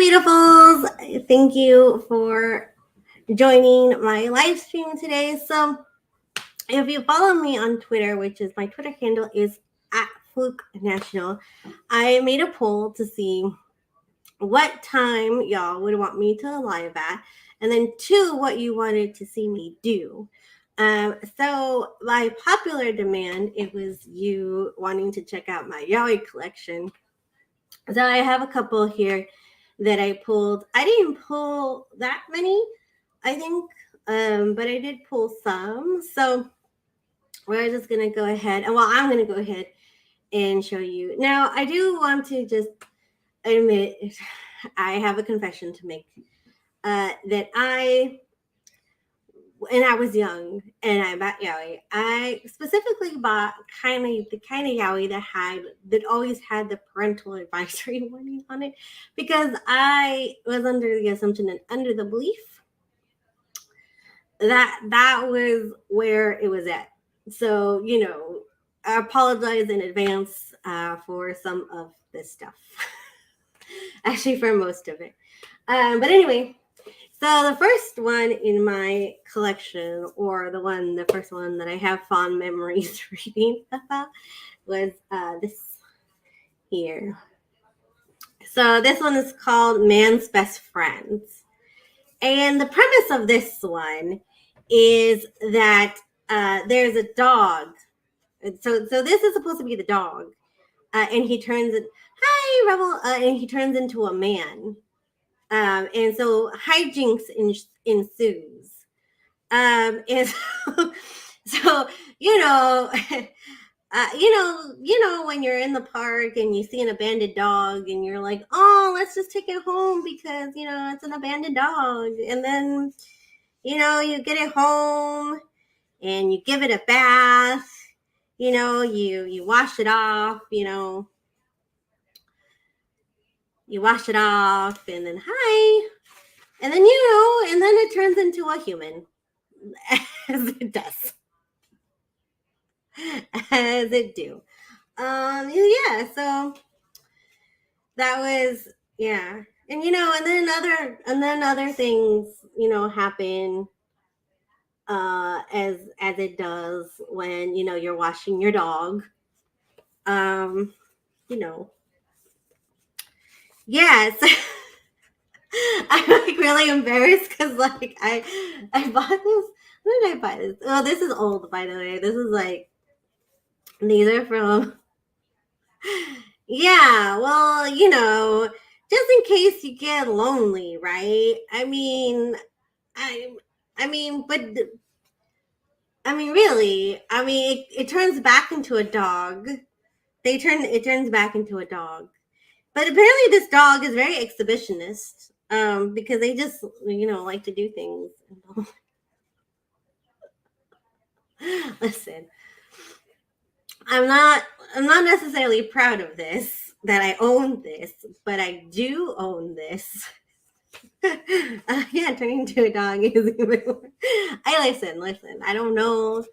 beautifuls. Thank you for joining my live stream today. So, if you follow me on Twitter, which is my Twitter handle is at Fluke National, I made a poll to see what time y'all would want me to live at, and then two, what you wanted to see me do. So by popular demand, it was you wanting to check out my Yoai collection. So I have a couple here that I pulled. I didn't pull that many, I think, but I did pull some. So we're just gonna go ahead, and well, I'm gonna go ahead and show you. Now, I do want to just admit I have a confession to make. That when I was young and I bought Yowie, I specifically bought the kind of Yowie that always had the parental advisory warning on it, because I was under the assumption and under the belief that was where it was at. So I apologize in advance for some of this stuff. Actually, for most of it. But anyway. So the first one in my collection, or the first one that I have fond memories reading about, was this here. So this one is called Man's Best Friends. And the premise of this one is that there's a dog. So this is supposed to be the dog. And he turns it, hi, Rebel, and he turns into a man. And so hijinks ensues. And so when you're in the park and you see an abandoned dog and you're like, oh, let's just take it home because it's an abandoned dog. And then you get it home and you give it a bath. You wash it off. You wash it off, and then hi. And then, and then it turns into a human, as it does. As it do. Yeah, so that was, yeah. And, and then other things, happen, as it does when, you're washing your dog. Yes. I'm like really embarrassed because I bought this. When did I buy this? Oh, this is old, by the way. This is these are from. Yeah, well, just in case you get lonely, right? I mean, really, it turns back into a dog. It turns back into a dog. But apparently this dog is very exhibitionist, because they just, like to do things. Listen, I'm not necessarily proud of this, that I own this, but I do own this. Yeah, turning into a dog is I listen. I don't know.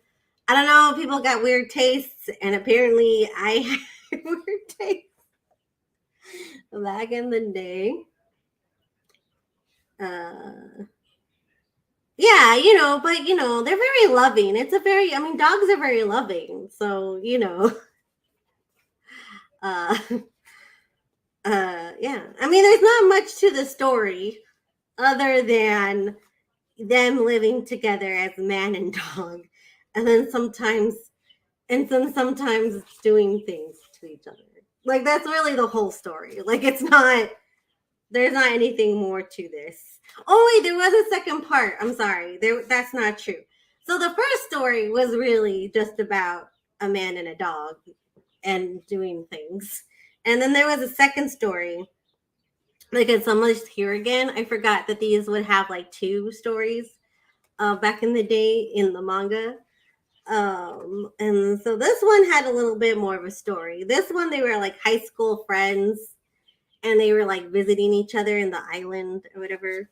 People got weird tastes, and apparently I had weird tastes back in the day. Yeah, but they're very loving. Dogs are very loving. So, yeah. There's not much to the story other than them living together as man and dog, and then sometimes doing things to each other. Like, that's really the whole story. Like, there's not anything more to this. Oh wait, there was a second part. I'm sorry. That's not true. So the first story was really just about a man and a dog and doing things. And then there was a second story. Like, it's almost here again. I forgot that these would have like two stories back in the day in the manga. And so this one had a little bit more of a story. This one, they were like high school friends, and they were like visiting each other in the island or whatever.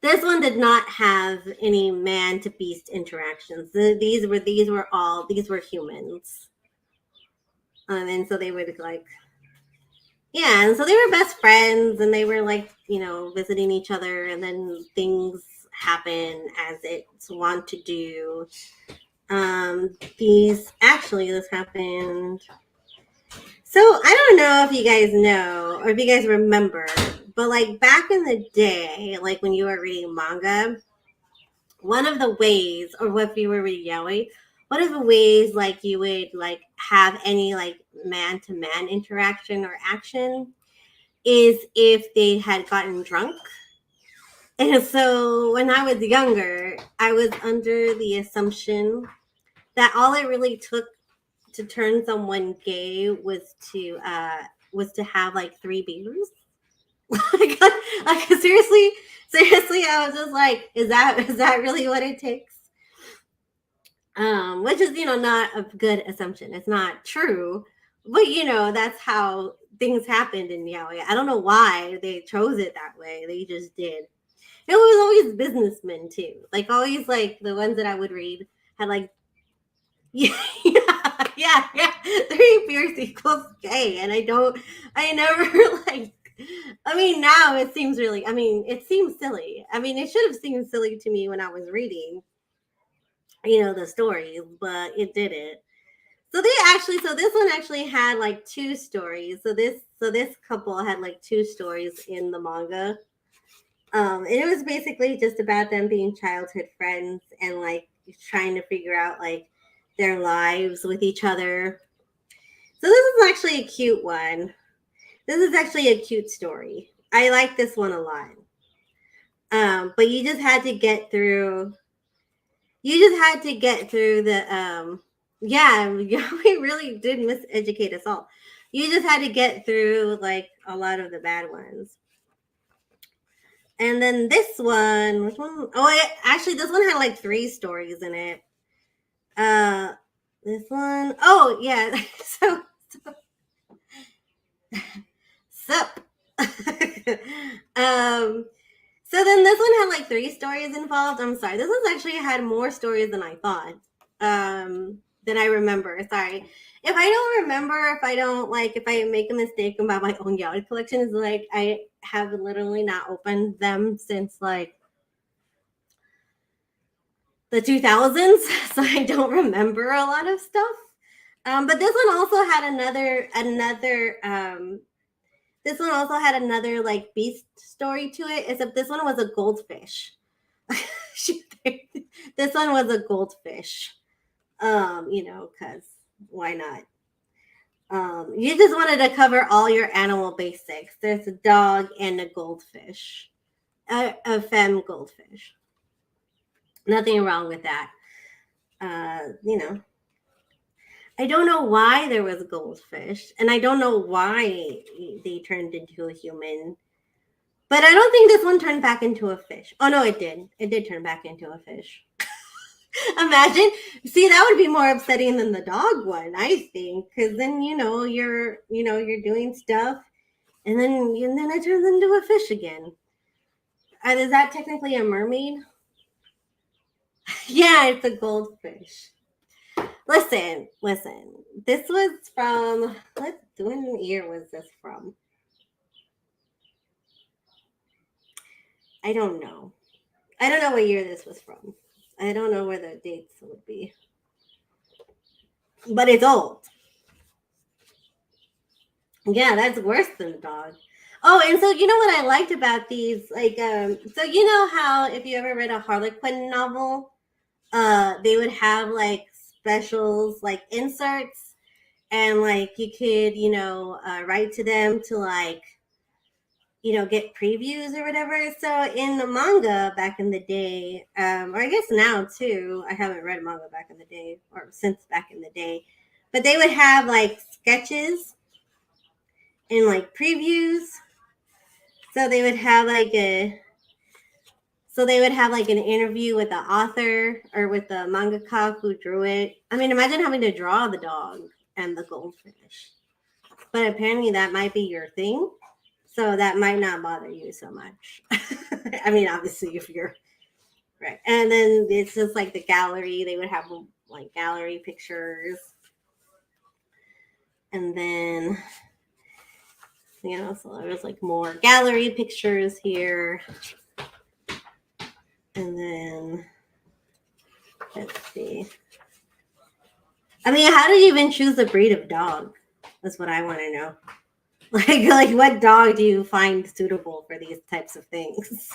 This one did not have any man to beast interactions. These were humans. And so they would like, Yeah, and so they were best friends, and they were like, visiting each other, and then things happen as it's want to do. This happened. So I don't know if you guys know or if you guys remember, but like back in the day, like when you were reading manga, one of the ways, or if you were reading yaoi, one of the ways like you would like have any like man to man interaction or action is if they had gotten drunk. And so when I was younger, I was under the assumption that all it really took to turn someone gay was to have like three beers. like seriously, I was just like, is that really what it takes? Which is not a good assumption. It's not true, but that's how things happened in Yaoi. I don't know why they chose it that way. They just did. It was always businessmen too. Like always, like the ones that I would read had like yeah, yeah. Three beers equals gay, and I never like. I mean, now it seems really. I mean, it seems silly. I mean, it should have seemed silly to me when I was reading, the stories, but it didn't. So this one actually had like two stories. So this couple had like two stories in the manga. And it was basically just about them being childhood friends and like trying to figure out like their lives with each other. So this is actually a cute one. This is actually a cute story. I like this one a lot. But you just had to get through. You just had to get through the. Yeah, we really did miseducate us all. You just had to get through like a lot of the bad ones. And then this one, which one? Oh, actually, this one had like three stories in it. Uh, this one, oh yeah. So sup. um, so then this one had like three stories involved. I'm sorry, this one actually had more stories than I thought. Than I remember. Sorry. If I don't remember, if I don't like, if I make a mistake about my own yaoi collection, is like I have literally not opened them since like the 2000s, so I don't remember a lot of stuff. But this one also had another. This one also had another like beast story to it, except this one was a goldfish. This one was a goldfish. Because why not? You just wanted to cover all your animal basics. There's a dog and a goldfish, a femme goldfish. Nothing wrong with that. Uh, you know, I don't know why there was a goldfish, and I don't know why they turned into a human. But I don't think this one turned back into a fish. Oh no, it did. It did turn back into a fish. Imagine. See, that would be more upsetting than the dog one, I think, because then you're doing stuff, and then it turns into a fish again. Is that technically a mermaid? Yeah, it's a goldfish. Listen. This was from when year was this from? I don't know. I don't know what year this was from. I don't know where the dates would be. But it's old. Yeah, that's worse than a dog. Oh, and so you know what I liked about these, like, so you know how if you ever read a Harlequin novel, they would have like specials, like inserts, and like you could, write to them to like get previews or whatever. So in the manga back in the day, or I guess now too, I haven't read manga back in the day or since back in the day, but they would have like sketches and like previews. So they would have like a so they would have like an interview with the author or with the mangaka who drew it. I mean, imagine having to draw the dog and the goldfish. But apparently that might be your thing. So that might not bother you so much. I mean, obviously, if you're right. And then it's just like the gallery. They would have like gallery pictures. And then So there's like more gallery pictures here. And then, let's see. I mean, how do you even choose a breed of dog? That's what I want to know. Like what dog do you find suitable for these types of things?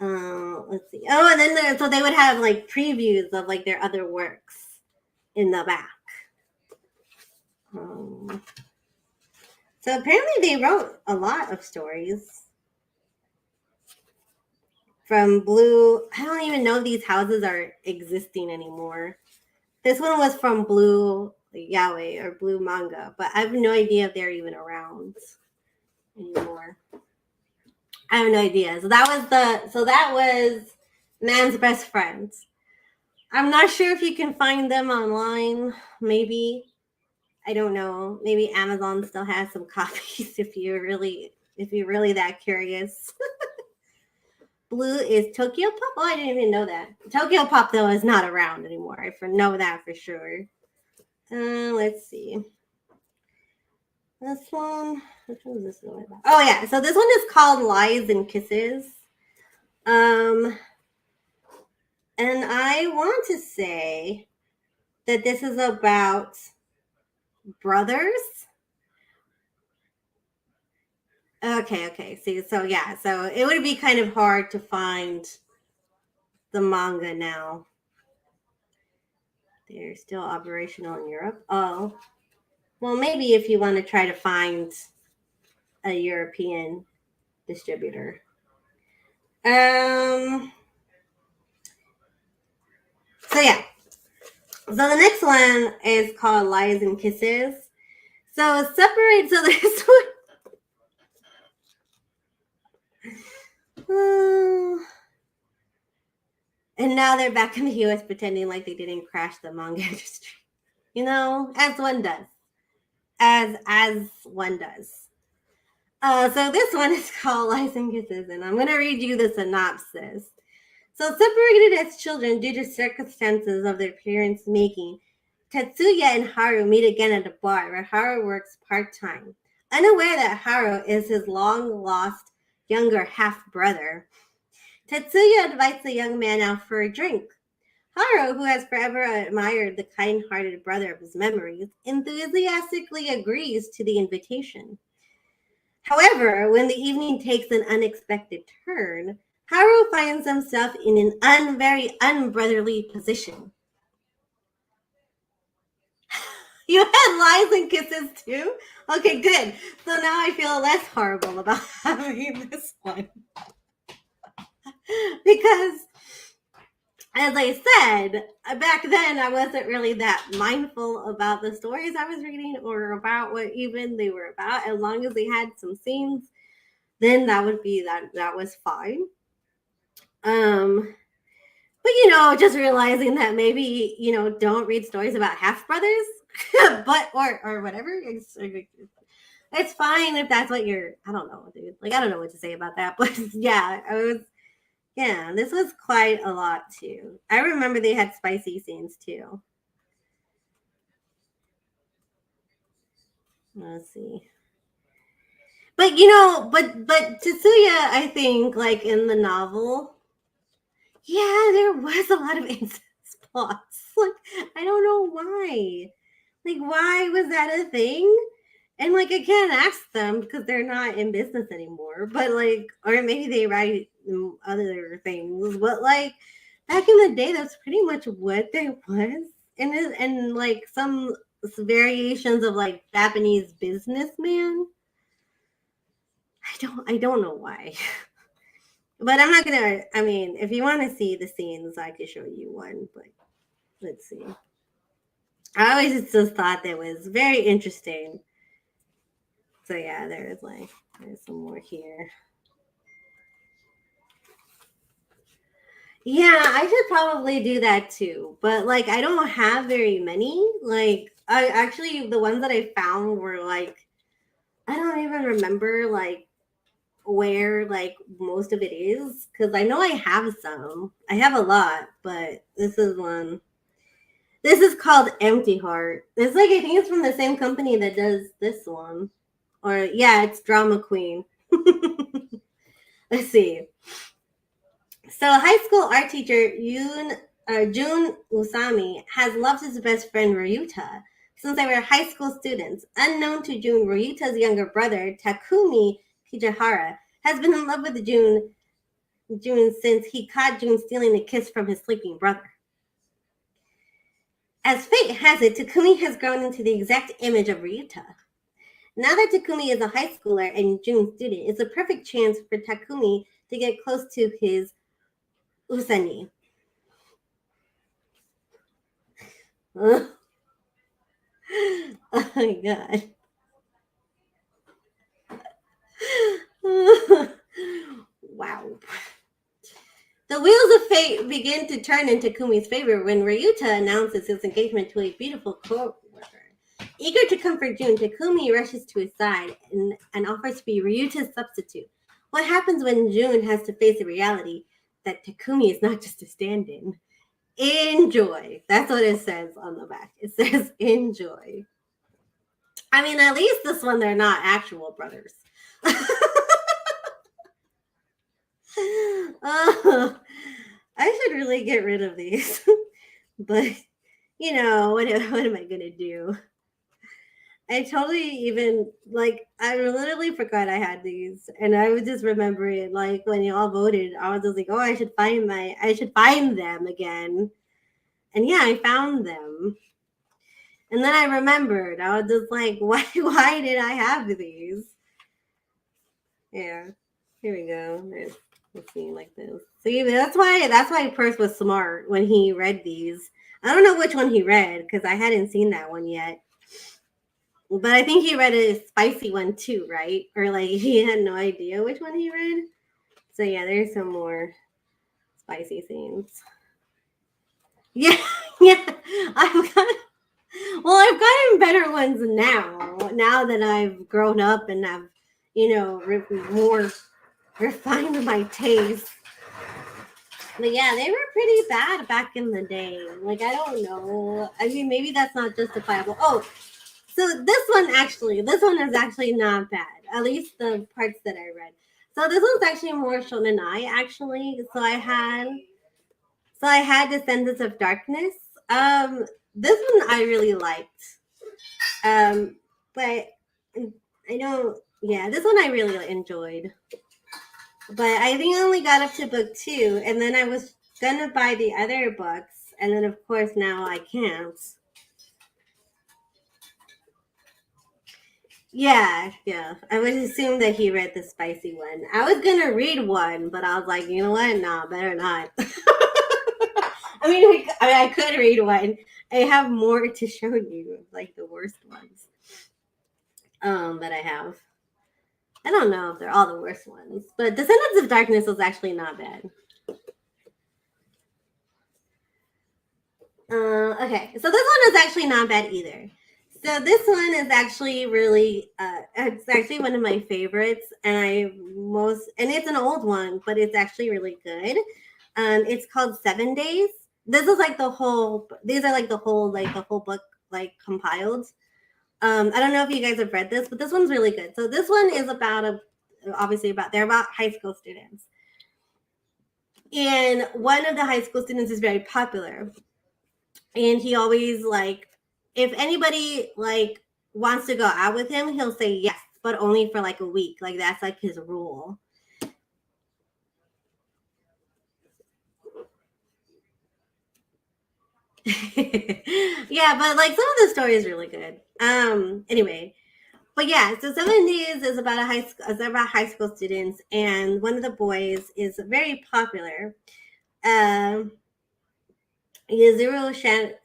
Let's see. Oh, and then so they would have like previews of like their other works in the back. So apparently they wrote a lot of stories. From Blue, I don't even know if these houses are existing anymore. This one was from Blue Yoai or Blue Manga, but I have no idea if they're even around anymore. I have no idea. So that was Man's Best Friend. I'm not sure if you can find them online. Maybe. I don't know. Maybe Amazon still has some copies if you're really that curious. Blue is Tokyo Pop. Oh, I didn't even know that. Tokyo Pop though is not around anymore. I know that for sure. Let's see. This one. Which one is this one about? Oh yeah. So this one is called Lies and Kisses. And I want to say that this is about brothers. Okay. See, so yeah, so it would be kind of hard to find the manga now. They're still operational in Europe. Oh, well, maybe if you want to try to find a European distributor. So yeah. So the next one is called Lies and Kisses. So separate. So this one. And now they're back in the US pretending like they didn't crash the manga industry. As one does. As one does. So this one is called Lies and Kisses, and I'm going to read you the synopsis. So separated as children due to circumstances of their parents' making, Tetsuya and Haru meet again at a bar where Haru works part-time. Unaware that Haru is his long-lost younger half-brother, Tetsuya invites the young man out for a drink. Haru, who has forever admired the kind-hearted brother of his memories, enthusiastically agrees to the invitation. However, when the evening takes an unexpected turn, Haru finds himself in an very unbrotherly position. You had Lies and Kisses too? Okay, good. So now I feel less horrible about having this one. Because, as I said, back then I wasn't really that mindful about the stories I was reading or about what even they were about. As long as they had some scenes, then that was fine. But just realizing that maybe don't read stories about half brothers, but or whatever. It's fine if that's what you're. I don't know, dude. Like I don't know what to say about that, but yeah, this was quite a lot too. I remember they had spicy scenes too. Let's see. But but Tetsuya, I think, like in the novel, yeah, there was a lot of incest plots. Like, I don't know why. Like, why was that a thing? And like, I can't ask them because they're not in business anymore. But like, or maybe they write other things. But like, back in the day, that's pretty much what there was. And like some variations of like Japanese businessman. I don't know why. But I'm not gonna. I mean, if you want to see the scenes, I could show you one. But let's see. I always just thought that was very interesting. So yeah, there's some more here. Yeah, I should probably do that too. But like, I don't have very many. Like, I actually the ones that I found were like, I don't even remember like where like most of it is because I know I have some. I have a lot, but this is one. This is called Empty Heart. It's like I think it's from the same company that does this one. Or yeah, it's drama queen. Let's see. So high school art teacher Jun Usami has loved his best friend Ryuta since they were high school students. Unknown to Jun, Ryuta's younger brother Takumi Kijihara has been in love with Jun since he caught Jun stealing a kiss from his sleeping brother. As fate has it, Takumi has grown into the exact image of Ryuta. Now that Takumi is a high schooler and Jun's student, it's a perfect chance for Takumi to get close to his Usani. Oh my god. Wow. The wheels of fate begin to turn in Takumi's favor when Ryuta announces his engagement to a beautiful co-worker. Eager to comfort Jun, Takumi rushes to his side and offers to be Ryuta's substitute. What happens when Jun has to face the reality that Takumi is not just a stand-in? Enjoy. That's what it says on the back. It says enjoy. I mean, at least this one, they're not actual brothers. I should really get rid of these. But, you know, what am I going to do? I totally even, like, I literally forgot I had these. And I was just remembering, like, when you all voted, I was just like, oh, I should find them again. And yeah, I found them. And then I remembered. I was just like, why did I have these? Yeah. Here we go. Let's see, like this. See, that's why Perth was smart when he read these. I don't know which one he read because I hadn't seen that one yet. But I think he read a spicy one too, right? Or like he had no idea which one he read. So yeah, there's some more spicy scenes. Yeah, yeah. I've gotten better ones now. Now that I've grown up and I've, more refined my taste. But yeah, they were pretty bad back in the day. Like, I don't know. I mean, maybe that's not justifiable. Oh, so this one is actually not bad. At least the parts that I read. So this one's actually more shonen actually. So I had Descendants of Darkness. This one I really liked. But I know, yeah, this one I really enjoyed. But I think I only got up to book 2, and then I was gonna buy the other books, and then of course now I can't. Yeah. I would assume that he read the spicy one. I was gonna read one, but I was like, you know what? Nah, better not. I could read one. I have more to show you, like the worst ones. That I have. I don't know if they're all the worst ones, but Descendants of Darkness was actually not bad. Okay, so this one is actually not bad either. So this one is actually really, it's actually one of my favorites, and it's an old one, but it's actually really good. It's called 7 Days. This is like these are like the whole book, like compiled. I don't know if you guys have read this, but this one's really good. So this one is they're about high school students. And one of the high school students is very popular. And he always if anybody wants to go out with him, he'll say yes, but only for like a week. Like that's like his rule. Yeah, but like some of the story is really good. Anyway, but yeah, so 7 Days is about high school students, and one of the boys is very popular. Yuzuru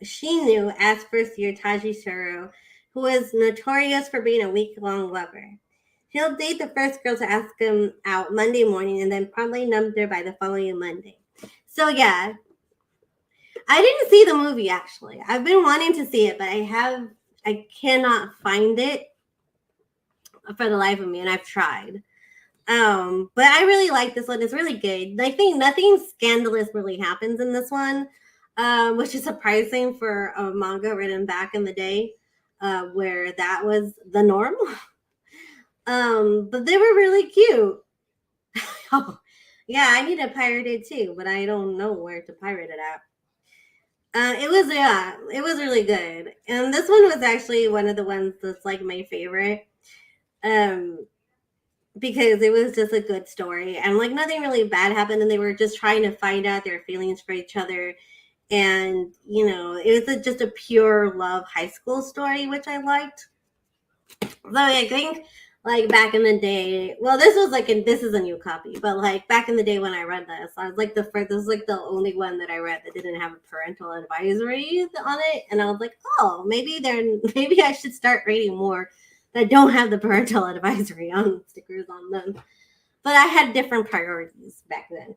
Shinu asked first year Taji Shiro, who is notorious for being a week-long lover. He'll date the first girl to ask him out Monday morning and then promptly numb her by the following Monday. So yeah, I didn't see the movie actually. I've been wanting to see it, but I cannot find it for the life of me, and I've tried. But I really like this one. It's really good. I think nothing scandalous really happens in this one, which is surprising for a manga written back in the day, where that was the norm. But they were really cute. Oh, yeah, I need to pirate it too, but I don't know where to pirate it at. It was really good, and this one was actually one of the ones that's like my favorite. Um, because it was just a good story, and like nothing really bad happened, and they were just trying to find out their feelings for each other, and it was just a pure love high school story, which I liked. So I think like back in the day, well, this is a new copy, but like back in the day when I read this, I was like the first. This was like the only one that I read that didn't have a parental advisory on it, and I was like, oh, maybe I should start reading more that don't have the parental advisory on stickers on them. But I had different priorities back then,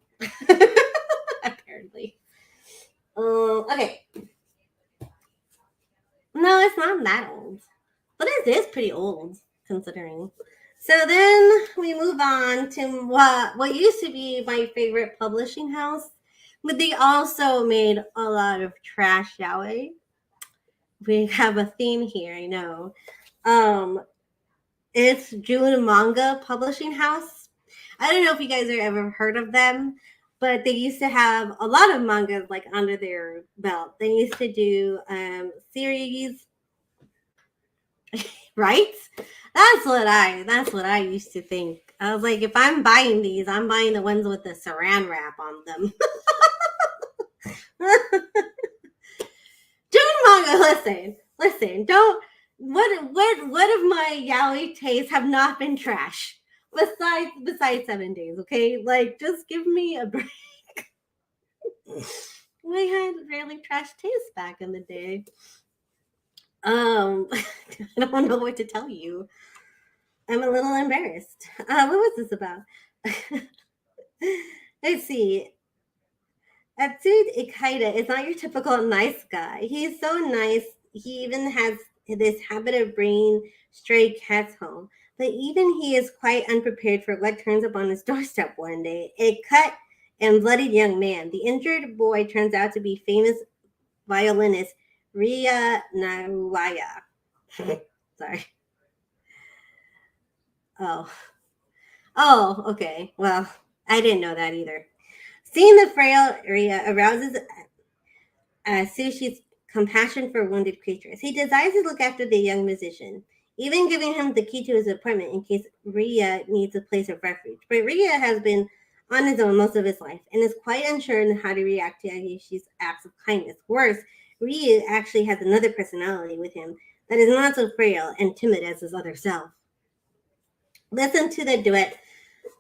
apparently. Okay, no, it's not that old. But it is pretty old considering. So then we move on to what used to be my favorite publishing house, but they also made a lot of trash Yoai. We have a theme here, I know. Um, it's June Manga Publishing House. I don't know if you guys have ever heard of them, but they used to have a lot of mangas like under their belt. They used to do series, right? That's what I used to think. I was like, if I'm buying these, I'm buying the ones with the saran wrap on them. June manga, listen, don't what of my yaoi tastes have not been trash? Besides 7 days, okay? Like just give me a break. I had really trash taste back in the day. I don't know what to tell you. I'm a little embarrassed. What was this about? Let's see. Atsud Ikaida is not your typical nice guy. He's so nice. He even has this habit of bringing stray cats home. But even he is quite unprepared for what turns up on his doorstep one day. A cut and bloodied young man. The injured boy turns out to be famous violinist Ria Nawaya. Sorry. Oh. Oh, okay. Well, I didn't know that either. Seeing the frail Ria arouses Sushi's compassion for wounded creatures. He desires to look after the young musician, even giving him the key to his apartment in case Ria needs a place of refuge. But Ria has been on his own most of his life and is quite unsure in how to react to Ayushi's acts of kindness. Worse, Ria actually has another personality with him that is not so frail and timid as his other self. Listen to the duet.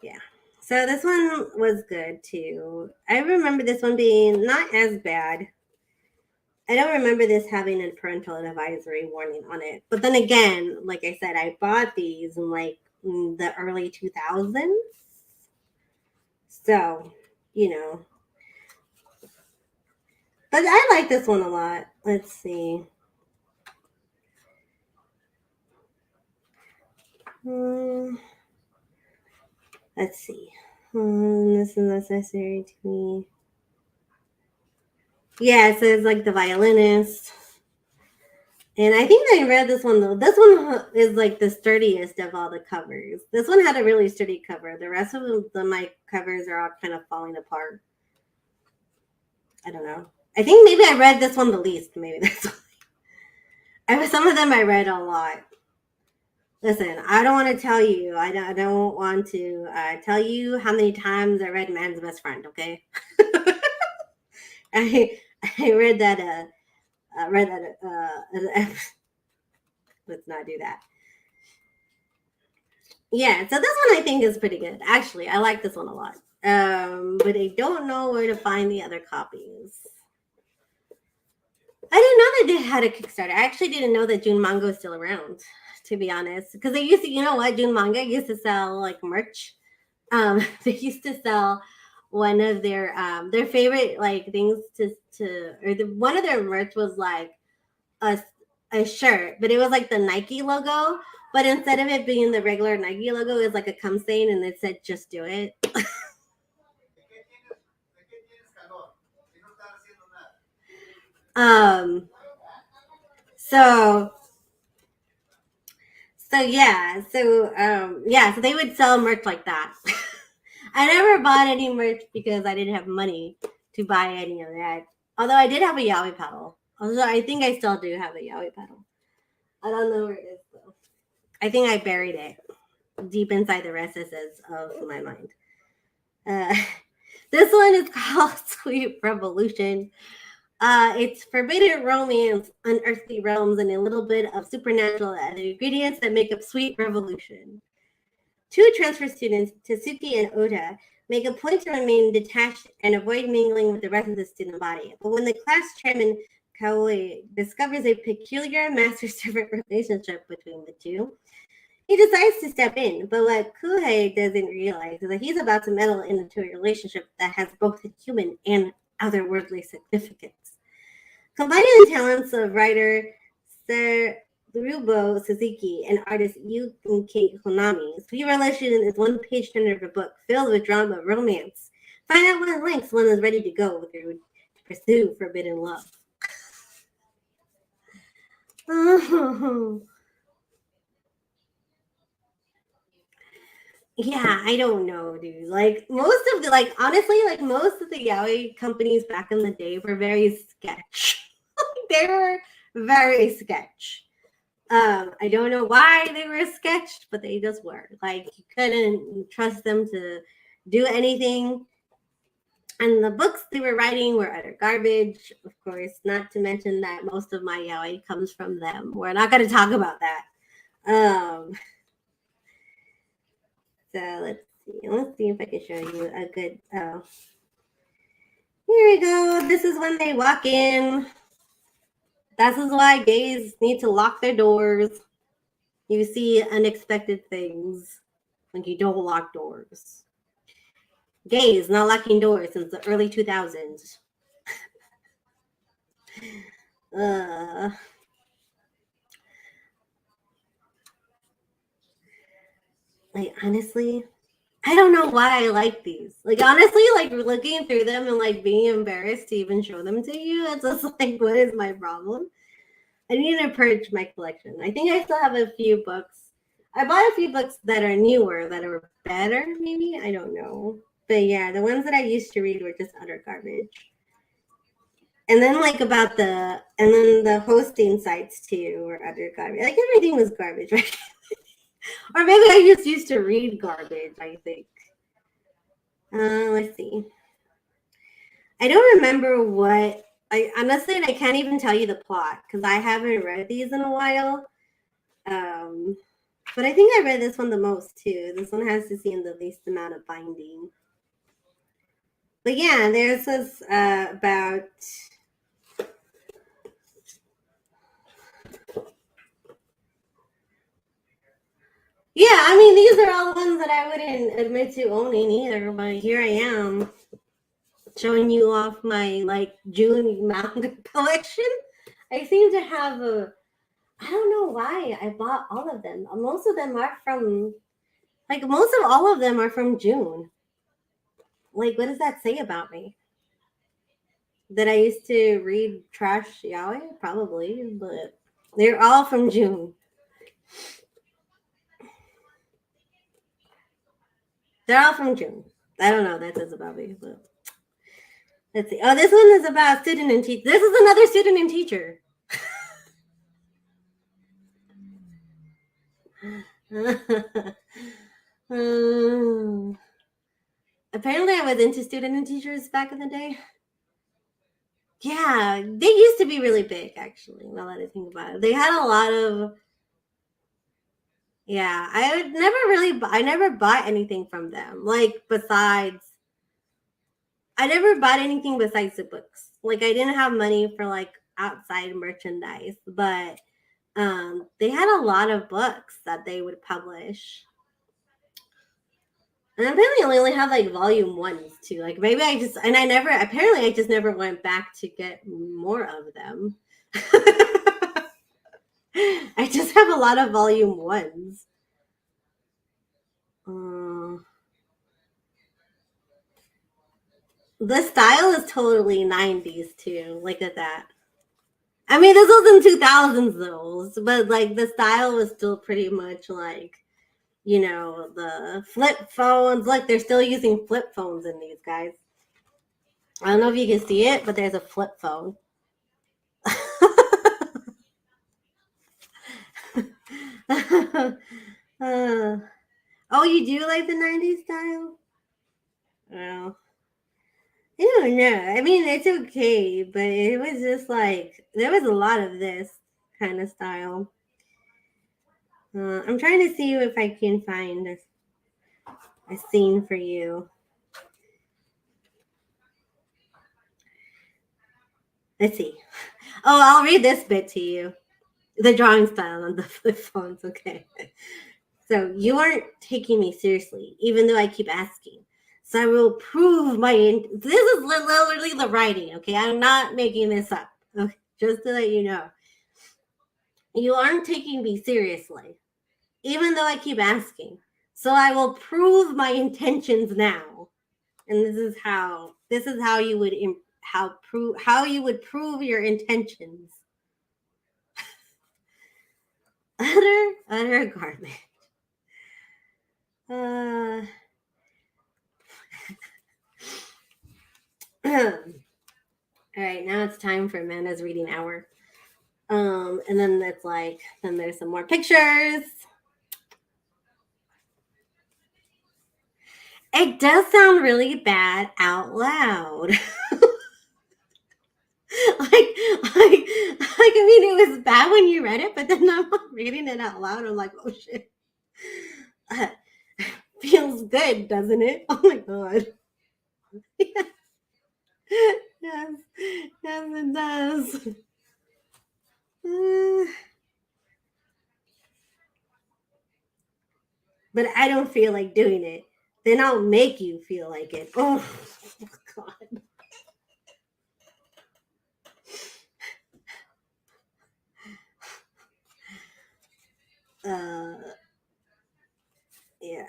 Yeah. So this one was good too. I remember this one being not as bad. I don't remember this having a parental advisory warning on it. But then again, like I said, I bought these in like the early 2000s. So, you know. But I like this one a lot. Let's see. Hmm, let's see. This is necessary to me. Yeah, it says like the violinist. And I think I read this one though. This one is like the sturdiest of all the covers. This one had a really sturdy cover. The rest of my covers are all kind of falling apart. I don't know. I think maybe I read this one the least. Maybe that's why. Some of them I read a lot. Listen, I don't want to tell you. I don't want to tell you how many times I read Man's Best Friend. Okay, I I read that. Read that. Let's not do that. Yeah, so this one I think is pretty good. Actually, I like this one a lot. But I don't know where to find the other copies. I didn't know that they had a Kickstarter. I actually didn't know that June Manga was still around, to be honest. Because they used to, you know what, June Manga used to sell like merch. They used to sell one of their favorite like things one of their merch was like a a shirt, but it was like the Nike logo. But instead of it being the regular Nike logo, it was like a cum stain, and it said "Just do it." Um, so So they would sell merch like that. I never bought any merch because I didn't have money to buy any of that. Although I did have a Yowie pedal. Although I think I still do have a Yowie pedal. I don't know where it is though. I think I buried it deep inside the recesses of my mind. Uh, this one is called Sweet Revolution. It's forbidden romance, unearthly realms, and a little bit of supernatural are the ingredients that make up Sweet Revolution. Two transfer students, Tasuki and Ota, make a point to remain detached and avoid mingling with the rest of the student body. But when the class chairman, Kaoi, discovers a peculiar master-servant relationship between the two, he decides to step in. But what Kuhei doesn't realize is that he's about to meddle into a relationship that has both human and otherworldly significance. Combining the talents of writer Rubo Suzuki and artist Yuki Konami, Sweet Revolution is one page turner of a book filled with drama, romance. Find out what lengths one is ready to go to pursue forbidden love. Yeah, I don't know, dude. Like most of the honestly, like most of the yaoi companies back in the day were very sketch. They were very sketch. I don't know why they were sketched, but they just were. Like you couldn't trust them to do anything. And the books they were writing were utter garbage, of course. Not to mention that most of my yaoi comes from them. We're not going to talk about that. So let's see. Let's see if I can show you a good. Here we go. This is when they walk in. This is why gays need to lock their doors. You see unexpected things when you don't lock doors. Gays not locking doors since the early 2000s. Like honestly, I don't know why I like these. Like honestly, like looking through them and like being embarrassed to even show them to you. It's just like, what is my problem? I need to purge my collection. I think I still have a few books. I bought a few books that are newer, that are better, maybe. I don't know. But yeah, the ones that I used to read were just utter garbage. And then and then the hosting sites too were utter garbage. Like everything was garbage, right? Or maybe I just used to read garbage, I think. Let's see. I don't remember what I honestly I can't even tell you the plot because I haven't read these in a while. But I think I read this one the most too. This one has to see in the least amount of binding. But yeah, there's this about. Yeah, I mean, these are all ones that I wouldn't admit to owning either, but here I am showing you off my June manga collection. I seem to have I don't know why I bought all of them. Most of them are from, most of all of them are from June. Like, what does that say about me? That I used to read trash yaoi? Probably, but they're all from June. They're all from June. I don't know what that says about me, but let's see. Oh, this one is about student and teacher. This is another student and teacher. Apparently, I was into student and teachers back in the day. Yeah, they used to be really big, actually. Now that I think about it, they had a lot of. Yeah, I never bought anything from them. I never bought anything besides the books. Like, I didn't have money for outside merchandise, but they had a lot of books that they would publish. And apparently I only have volume ones too. Like maybe I just never went back to get more of them. I just have a lot of volume ones. The style is totally 90s too. Look at that. I mean, this was in 2000s though, but like the style was still pretty much like, the flip phones. Like they're still using flip phones in these guys. I don't know if you can see it, but there's a flip phone. uh, oh, you do like the 90s style? Well, I don't know. I mean, it's okay, but it was just like there was a lot of this kind of style. I'm trying to see if I can find a scene for you. Let's see. Oh, I'll read this bit to you. The drawing style on the flip phones, okay. So you aren't taking me seriously, even though I keep asking. So I will prove my. This is literally the writing, okay? I'm not making this up. Okay, just to let you know. You aren't taking me seriously, even though I keep asking. So I will prove my intentions now. And this is how you would how you would prove your intentions. Utter garbage. All right, now it's time for Amanda's reading hour. And then then there's some more pictures. It does sound really bad out loud. I mean, it was bad when you read it, but then I'm reading it out loud. I'm like, oh shit. Feels good, doesn't it? Oh my god. Yes, yes, it does. But I don't feel like doing it. Then I'll make you feel like it. Oh god. Yeah.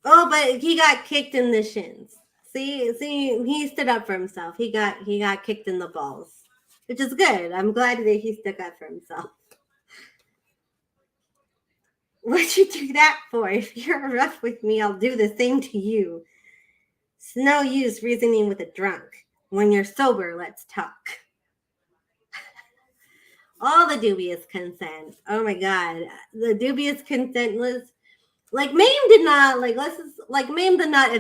Oh, but he got kicked in the shins. See, he stood up for himself. He got kicked in the balls, which is good. I'm glad that he stuck up for himself. What'd you do that for? If you're rough with me, I'll do the same to you. It's no use reasoning with a drunk. When you're sober, let's talk. All the dubious consent. Oh my god, the dubious consent was like Mame did not Mame did not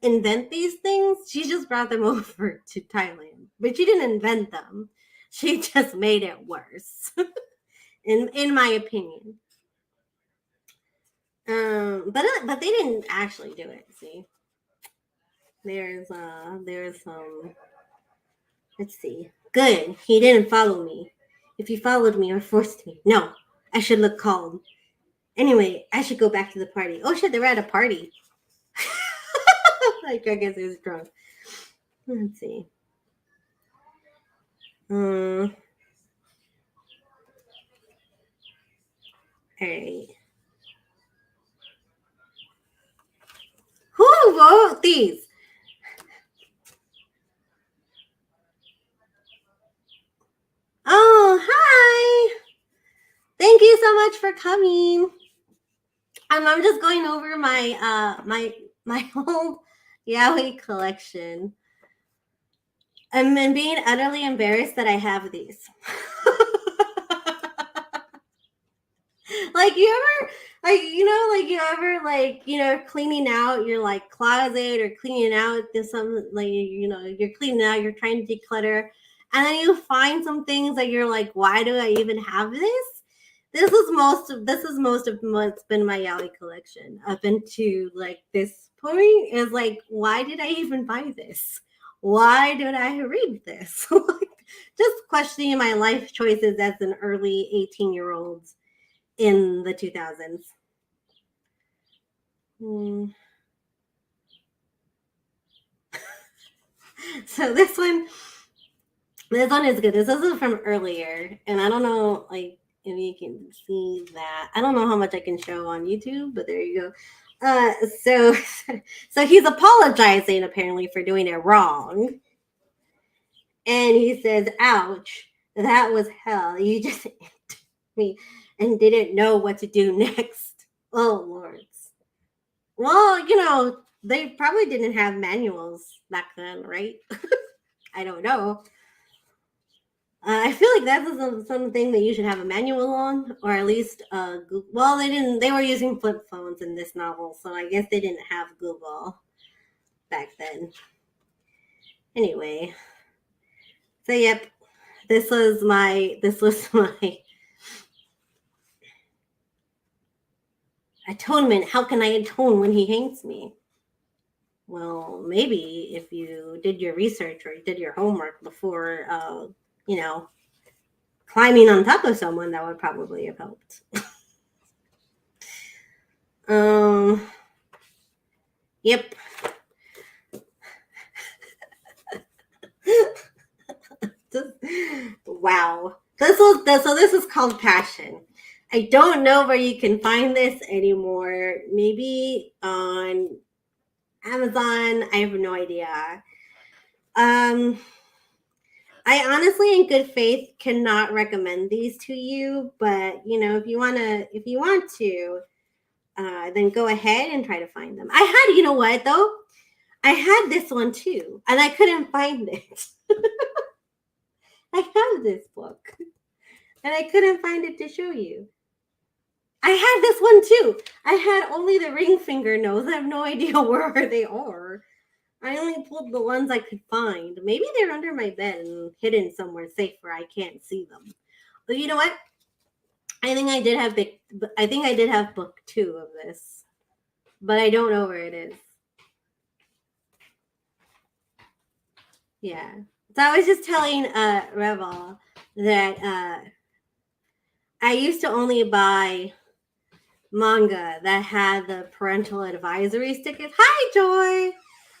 invent these things. She just brought them over to Thailand, but she didn't invent them. She just made it worse, in my opinion. But they didn't actually do it. See, there's some. Let's see. Good. He didn't follow me. If he followed me or forced me, no, I should look calm. Anyway, I should go back to the party. Oh shit, they were at a party. Like I guess he was drunk. Let's see. All right. Who wrote these? Oh, hi. Thank you so much for coming. I'm just going over my whole Yoai collection. I'm being utterly embarrassed that I have these. Like you ever cleaning out your like closet or cleaning out some you're cleaning out, you're trying to declutter, and then you find some things that you're like, why do I even have this? This is most of what's been my Yowie collection up into like this point, is like, why did I even buy this? Why did I read this? Like, just questioning my life choices as an early 18-year-old in the 2000s. So this one is good. This is from earlier, and I don't know like if you can see that. I don't know how much I can show on YouTube, but there you go. So he's apologizing apparently for doing it wrong. And he says, ouch, that was hell. You just hit me and didn't know what to do next. Oh, lords. Well, they probably didn't have manuals back then, right? I don't know. I feel like that's something that you should have a manual on, or at least well, they didn't. They were using flip phones in this novel, so I guess they didn't have Google back then. Anyway, so yep, this was my atonement. How can I atone when he hates me? Well, maybe if you did your research or did your homework before, climbing on top of someone, that would probably have helped. Yep. Wow. This is called passion. I don't know where you can find this anymore. Maybe on Amazon. I have no idea. I honestly, in good faith, cannot recommend these to you. But if you want to, then go ahead and try to find them. I had, you know what though? I had this one too, and I couldn't find it. I have this book, and I couldn't find it to show you. I had this one too. I had only the ring finger nose. I have no idea where they are. I only pulled the ones I could find. Maybe they're under my bed and hidden somewhere safe where I can't see them. But you know what? I think I did have book 2 of this, but I don't know where it is. Yeah. So I was just telling Revel that I used to only buy manga that had the parental advisory stickers. Hi, Joy.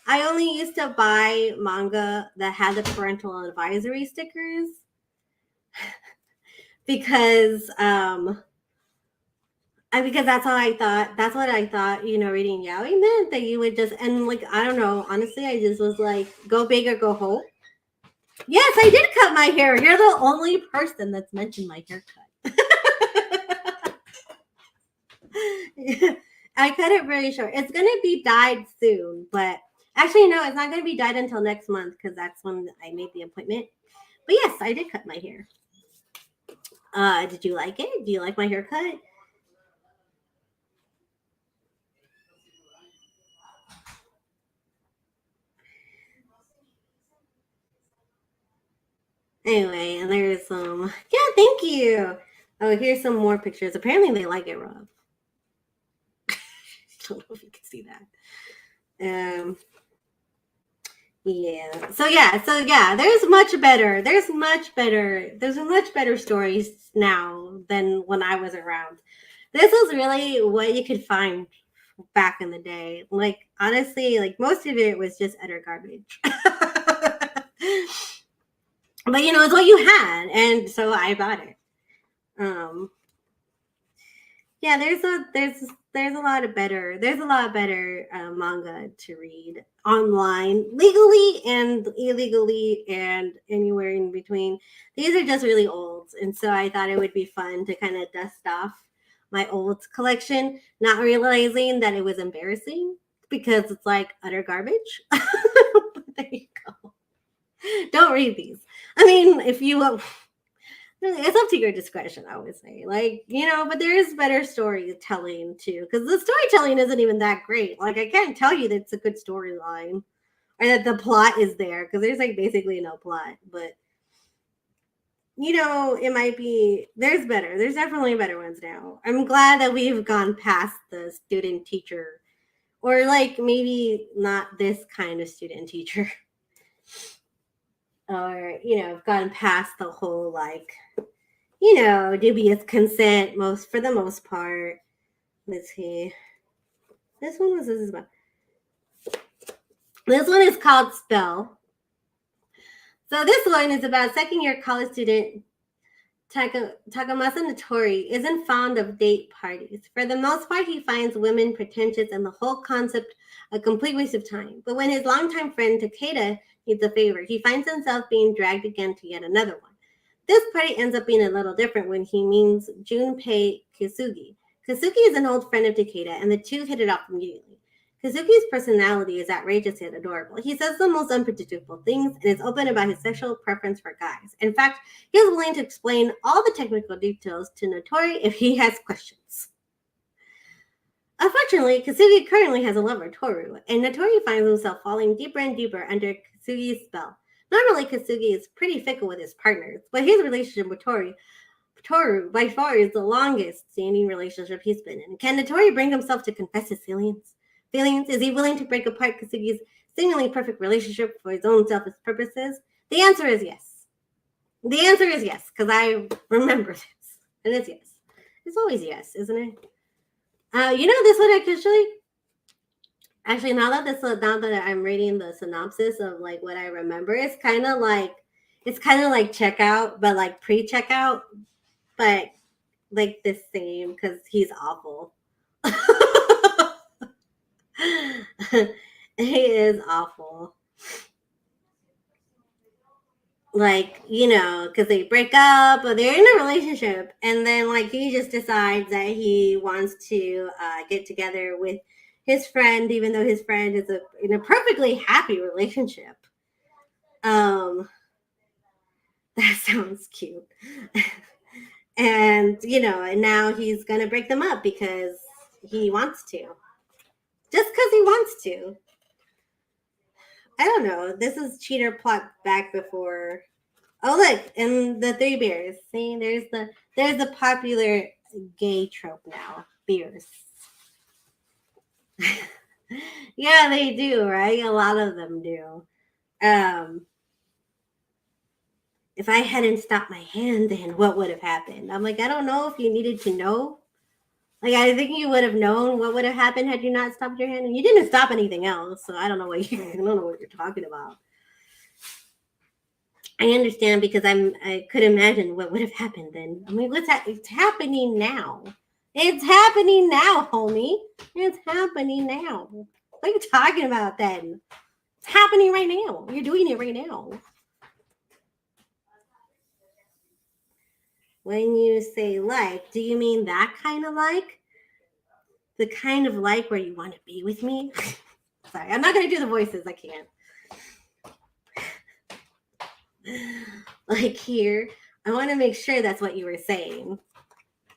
I only used to buy manga that had the parental advisory stickers because because that's what I thought, reading Yoai meant, that you would just, and like, I don't know, honestly, I just was like, go big or go home. Yes, I did cut my hair. You're the only person that's mentioned my haircut. I cut it very short. It's going to be dyed soon, but actually, no, it's not going to be dyed until next month because that's when I made the appointment. But yes, I did cut my hair. Did you like it? Do you like my haircut? Anyway, and there's some. Yeah, thank you. Oh, here's some more pictures. Apparently, they like it rough. I don't know if you can see that. Yeah. So yeah, there's much better stories now than when I was around. This was really what you could find back in the day. Like, honestly, like, most of it was just utter garbage. But it's what you had, and so I bought it. Yeah, there's a lot better manga to read online, legally and illegally, and anywhere in between. These are just really old, and so I thought it would be fun to kind of dust off my old collection, not realizing that it was embarrassing because it's like utter garbage. There you go. Don't read these. I mean, if you it's up to your discretion, I would say. Like, but there is better storytelling too, because the storytelling isn't even that great. Like, I can't tell you that it's a good storyline or that the plot is there, because there's like basically no plot. But it might be, there's definitely better ones now. I'm glad that we've gone past the student teacher, or like maybe not this kind of student teacher, or gone past the whole like dubious consent for the most part. Let's see. This one is about. This one is called Spell. So this one is about second-year college student Takamasa Notori isn't fond of date parties. For the most part, he finds women pretentious and the whole concept a complete waste of time. But when his longtime friend Takeda needs a favor. He finds himself being dragged again to yet another one. This party ends up being a little different when he meets Junpei Kisugi. Kisugi is an old friend of Takeda, and the two hit it off immediately. Kazuki's personality is outrageous and adorable. He says the most unpredictable things and is open about his sexual preference for guys. In fact, he is willing to explain all the technical details to Notori if he has questions. Unfortunately, Kasugi currently has a lover, Toru, and Notori finds himself falling deeper and deeper under Kasugi's spell. Normally, Kasugi is pretty fickle with his partners, but his relationship with Toru by far is the longest standing relationship he's been in. Can Notori bring himself to confess his feelings? Is he willing to break apart Kasugi's seemingly perfect relationship for his own selfish purposes? The answer is yes. The answer is yes, because I remember this. And it's yes. It's always yes, isn't it? This one actually now that I'm reading the synopsis of like what I remember, it's kind of like checkout, but like pre-checkout, but like the same because he's awful. He is awful. Like, because they break up or they're in a relationship, and then like he just decides that he wants to get together with his friend, even though his friend is in a perfectly happy relationship. That sounds cute. And and now he's gonna break them up because he wants to. Just because he wants to. I don't know. This is cheater plot back before. Oh look, and the three bears. See, there's the popular gay trope now. Beers. Yeah, they do, right? A lot of them do. If I hadn't stopped my hand, then what would have happened? I'm like, I don't know if you needed to know. Like, I think you would have known what would have happened had you not stopped your hand, and you didn't stop anything else. So I don't know what you're talking about. I understand because I could imagine what would have happened then. I mean, it's happening now. It's happening now, homie. It's happening now. What are you talking about then? It's happening right now. You're doing it right now. When you say like, do you mean that kind of like? The kind of like where you want to be with me? Sorry, I'm not going to do the voices. I can't. Like here, I want to make sure that's what you were saying.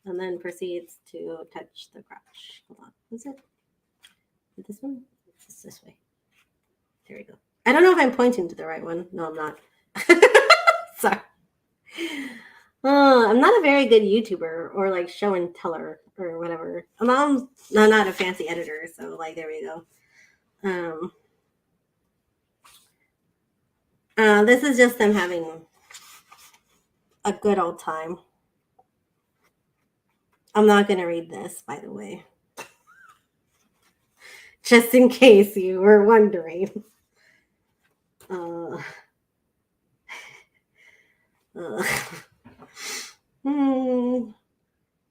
And then proceeds to touch the crotch. Hold on. Is it this one? It's this way. There we go. I don't know if I'm pointing to the right one. No, I'm not. Sorry. I'm not a very good YouTuber or like show and teller or whatever. I'm not a fancy editor, so like there we go. This is just them having a good old time. I'm not going to read this, by the way. Just in case you were wondering.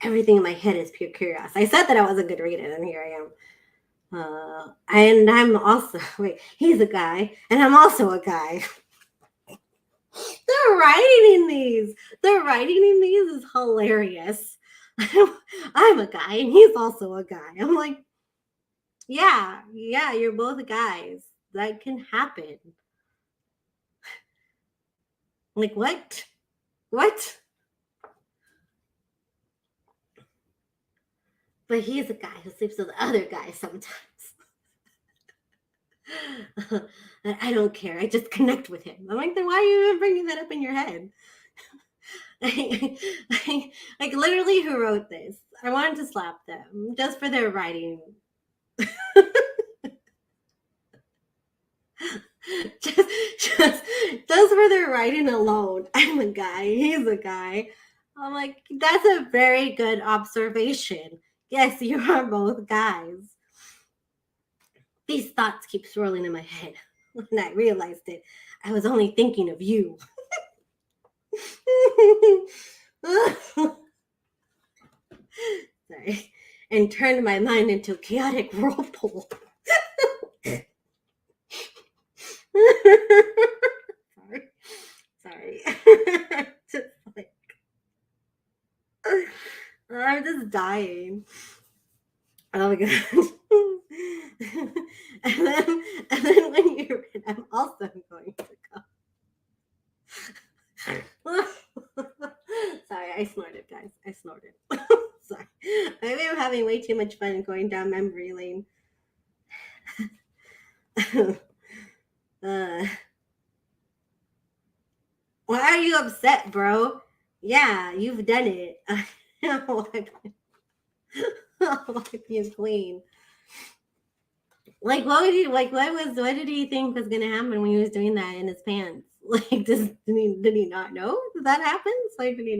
Everything in my head is pure chaos. I said that I wasn't going to read it, and here I am. And I'm also, he's a guy, and I'm also a guy. They're writing in these. Is hilarious. I'm a guy, and he's also a guy. I'm like, yeah, you're both guys. That can happen. Like, what? What? But he's a guy who sleeps with other guys sometimes. I don't care. I just connect with him. I'm like, then why are you even bringing that up in your head? Like literally, who wrote this? I wanted to slap them just for their writing. just for their writing alone. I'm a guy. He's a guy. I'm like, that's a very good observation. Yes, you are both guys. These thoughts keep swirling in my head. When I realized it, I was only thinking of you. Sorry. And turned my mind into a chaotic whirlpool. I'm just dying. Oh my god. and then when you're in, I'm also going to go. Sorry, I snorted, guys. I snorted. Sorry. Maybe I'm having way too much fun going down memory lane. uh, why are you upset, bro? Yeah, you've done it. I'll wipe you clean. Like, what did he think was gonna happen when he was doing that in his pants? Like, did he not know that happens? Like, does he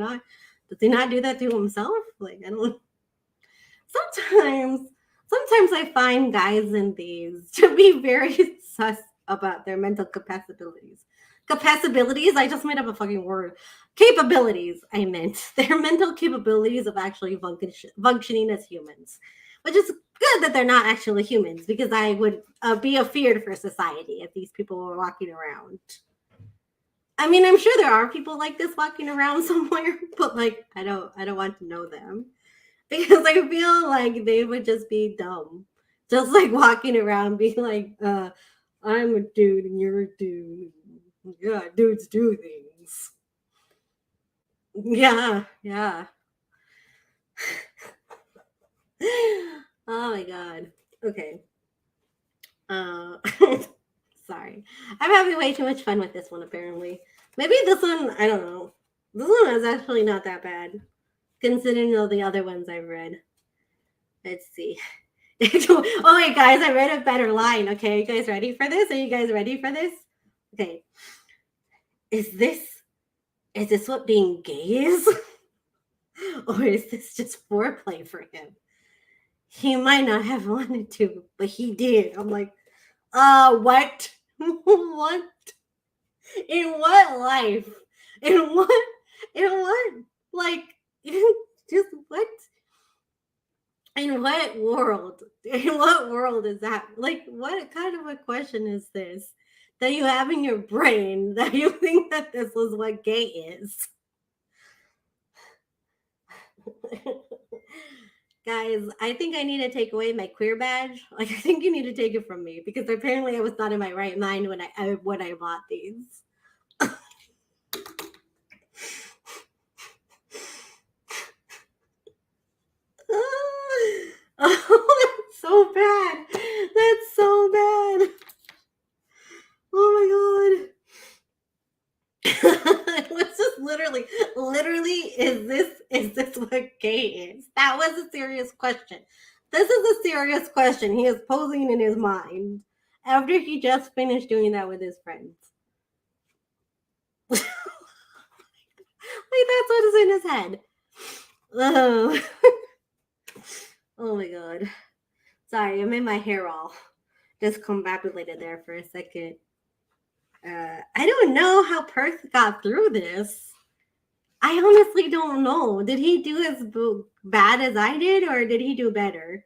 not do that to himself? Like, I don't. Sometimes, sometimes I find guys in these to be very sus about their mental capabilities. Capabilities? I just made up a fucking word. Capabilities, I meant. Their mental capabilities of actually functioning as humans. Which is good that they're not actually humans because I would be afeared for society if these people were walking around. I mean, I'm sure there are people like this walking around somewhere, but like I don't want to know them because I feel like they would just be dumb. Just like walking around being like, I'm a dude and you're a dude. Yeah, dudes do things. Yeah, yeah. Oh my god. Okay. Uh sorry. I'm having way too much fun with this one apparently. Maybe this one, I don't know. This one is actually not that bad considering all the other ones I've read. Let's see. Oh wait, guys, I read a better line. Okay, you guys ready for this? Are you guys ready for this? Okay. Is this what being gay is? Or is this just foreplay for him? He might not have wanted to, but he did. I'm like, what? What? In what life? In what? In what? Like, just what? In what world? In what world is that? Like, what kind of a question is this that you have in your brain that you think that this is what gay is? Guys, I think I need to take away my queer badge. Like, I think you need to take it from me because apparently I was not in my right mind when I bought these. Oh, that's so bad. That's so bad. Oh my god. It was just literally, is this what gay is? That was a serious question. This is a serious question he is posing in his mind after he just finished doing that with his friends. Like that's what is in his head. Oh, oh my god. Sorry, I made my hair all discombobulated there for a second. I don't know how Perth got through this. I honestly don't know. Did he do as bad as I did, or did he do better?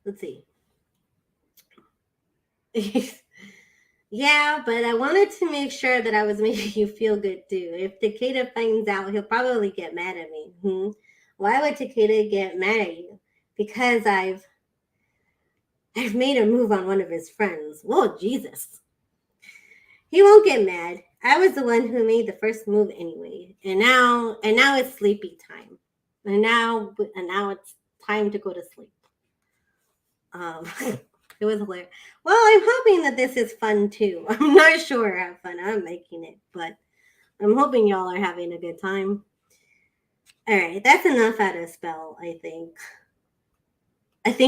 Let's see. Yeah, but I wanted to make sure that I was making you feel good too. If Takeda finds out, he'll probably get mad at me. Why would Takeda get mad at you? Because I've made a move on one of his friends. Whoa, Jesus. He won't get mad. I was the one who made the first move anyway. And now it's sleepy time. And now it's time to go to sleep. It was hilarious. Well, I'm hoping that this is fun too. I'm not sure how fun I'm making it, but I'm hoping y'all are having a good time. All right, that's enough out of spell. I think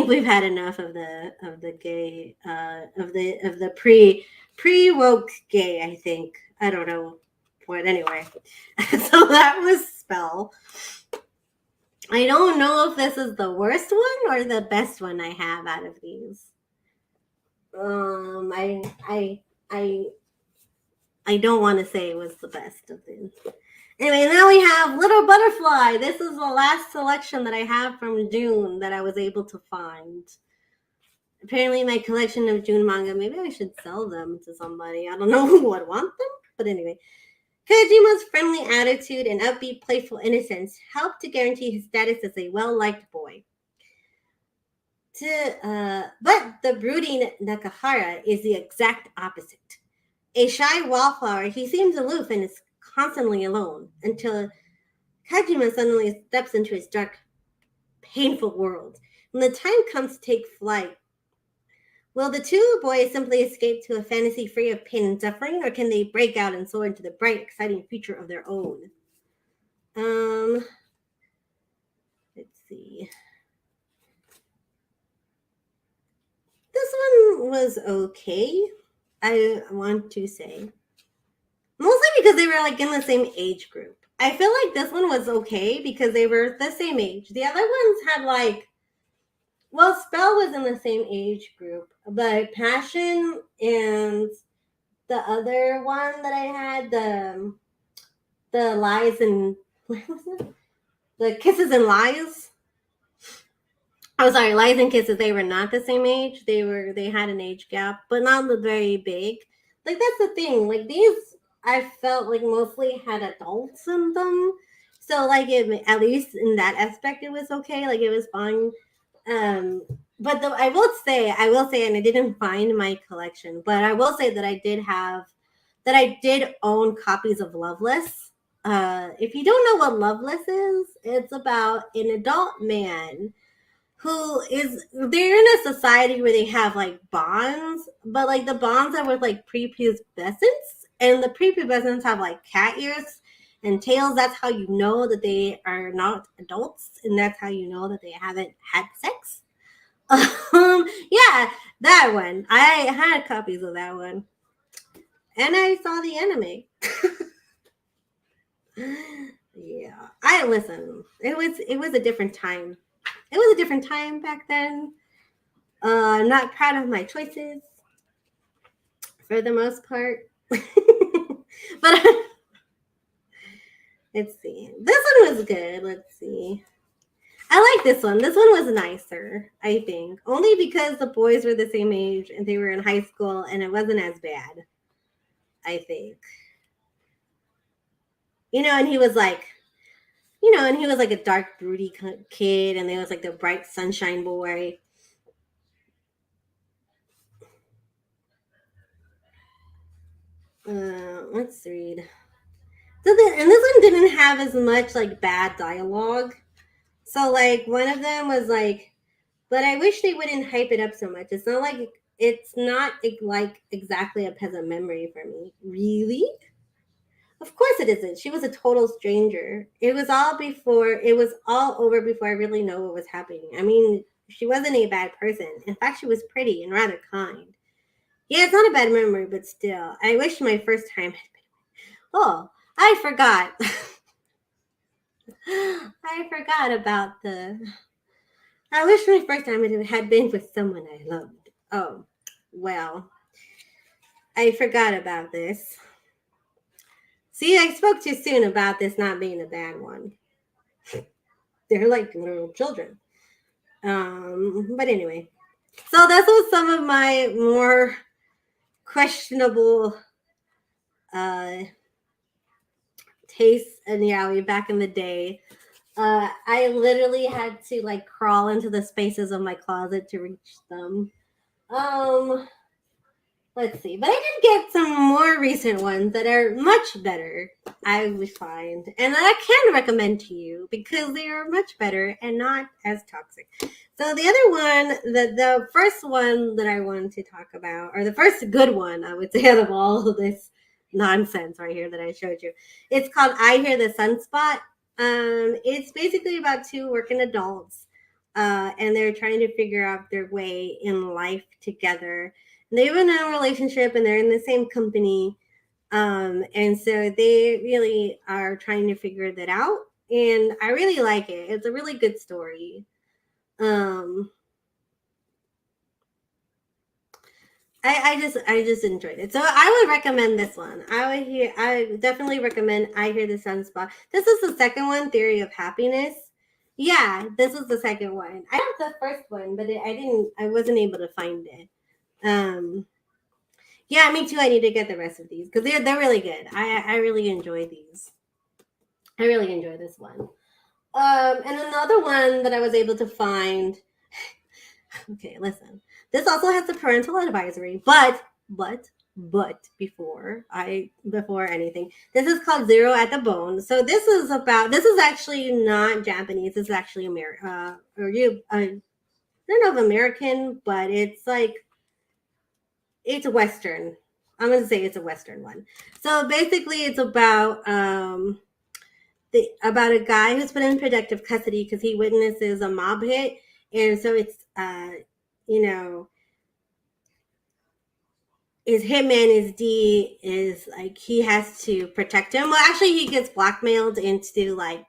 we've had enough of the gay of the pre woke gay. I think I don't know what anyway. So that was spell. I don't know if this is the worst one or the best one I have out of these. I don't want to say it was the best of these. Anyway, now we have Little Butterfly. This is the last selection that I have from June that I was able to find. Apparently, my collection of June manga, maybe I should sell them to somebody. I don't know who would want them, but anyway. Kajima's friendly attitude and upbeat, playful innocence helped to guarantee his status as a well-liked boy. But the brooding Nakahara is the exact opposite. A shy wallflower, he seems aloof and is constantly alone until Kajima suddenly steps into his dark, painful world. When the time comes to take flight, will the two boys simply escape to a fantasy free of pain and suffering, or can they break out and soar into the bright, exciting future of their own? Let's see. This one was okay, I want to say. Mostly because they were like in the same age group. I feel like this one was okay because they were the same age. The other ones had like, well, Spell was in the same age group, but Passion and the other one that I had, the Lies and what was it? The Kisses and Lies. Oh, sorry, Lies and Kisses. They were not the same age. They had an age gap, but not very big. Like that's the thing. Like these, I felt like mostly had adults in them. So like at least in that aspect, it was okay. Like it was fine. Um, but I will say, and I didn't find my collection, but I will say that I did own copies of Loveless. If you don't know what Loveless is, it's about an adult man who is, they're in a society where they have like bonds, but like the bonds are with like prepubescents, and the prepubescents have like cat ears and tails. That's how you know that they are not adults, and that's how you know that they haven't had sex. Yeah, that one. I had copies of that one, and I saw the anime. Yeah, I listen. It was a different time. It was a different time back then. I'm not proud of my choices for the most part. But let's see. This one was good. Let's see. I like this one. This one was nicer, I think. Only because the boys were the same age and they were in high school and it wasn't as bad, I think. And he was like, and he was like a dark, broody kid, and there was like the bright sunshine boy. Let's read. And this one didn't have as much like bad dialogue. So like one of them was like, but I wish they wouldn't hype it up so much. It's not like exactly a peasant memory for me. Really? Of course it isn't. She was a total stranger. It was all over before I really know what was happening. I mean, she wasn't a bad person. In fact, she was pretty and rather kind. Yeah, it's not a bad memory, but still, I wish my first time had been. Oh, I forgot. I forgot about the. I wish my first time had been with someone I loved. Oh, well, I forgot about this. See, I spoke too soon about this not being a bad one. They're like little children. But anyway, so this was some of my more questionable tastes in yaoi back in the day. I literally had to like crawl into the spaces of my closet to reach them. Um, let's see. But I did get some more recent ones that are much better, I would find. And that I can recommend to you because they are much better and not as toxic. So the other one, the first one that I wanted to talk about, or the first good one, I would say, out of all of this nonsense right here that I showed you, it's called I Hear the Sunspot. It's basically about two working adults, and they're trying to figure out their way in life together. And they've been in a relationship and they're in the same company, and so they really are trying to figure that out. And I really like it. It's a really good story. I just enjoyed it. So I would recommend this one. I definitely recommend I Hear the Sunspot. This is the second one, Theory of Happiness. Yeah, this was the second one. I have the first one, but I wasn't able to find it. Um, yeah, me too. I need to get the rest of these because they're really good. I really enjoy these. I really enjoy this one. And another one that I was able to find. Okay, listen. This also has the parental advisory, but before anything, this is called Zero at the Bone. So this is actually not Japanese. This is actually American. I don't know if American, but it's Western. I'm gonna say it's a Western one. So basically, it's about a guy who's put in protective custody because he witnesses a mob hit, and so it's you know his hitman is D is like he has to protect him. Well, actually, he gets blackmailed into like